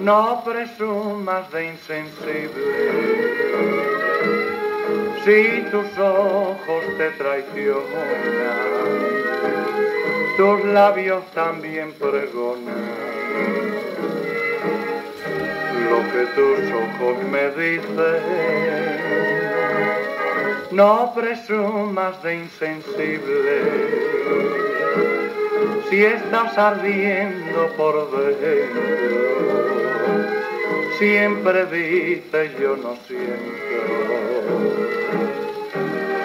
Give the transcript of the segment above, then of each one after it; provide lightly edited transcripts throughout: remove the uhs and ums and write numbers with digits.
No presumas de insensible, si tus ojos te traicionan, tus labios también pregonan lo que tus ojos me dicen. No presumas de insensible, si estás ardiendo por dentro, siempre dices yo no siento,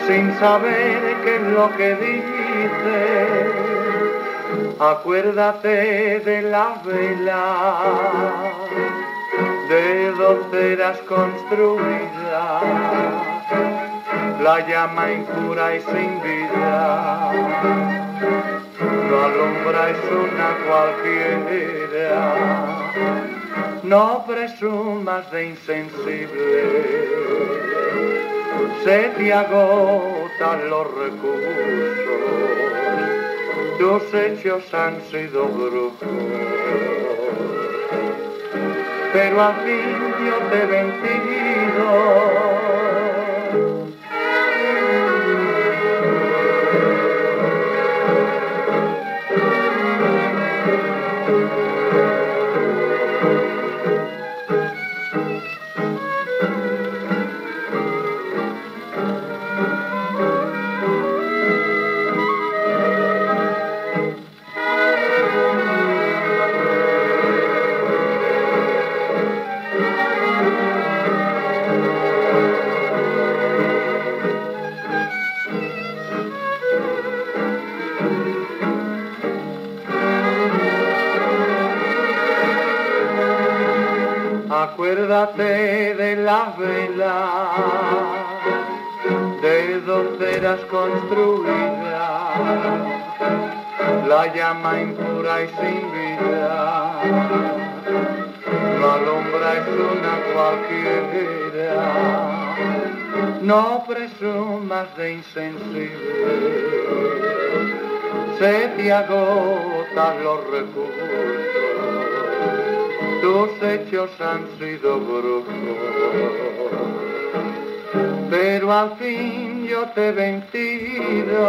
sin saber qué es lo que dices. Acuérdate de la vela, de 2 eras construida, la llama impura y sin vida, no alumbráis una cualquiera. No presumas de insensible, se te agotan los recursos, tus hechos han sido bruscos, pero al fin yo te he vencido. Acuérdate de la vela, de 2 eras construida, la llama impura y sin vida, no alumbráis una cualquiera. No presumas de insensible, se te agotan los recursos, tus hechos han sido bruscos, pero al fin yo te he vencido.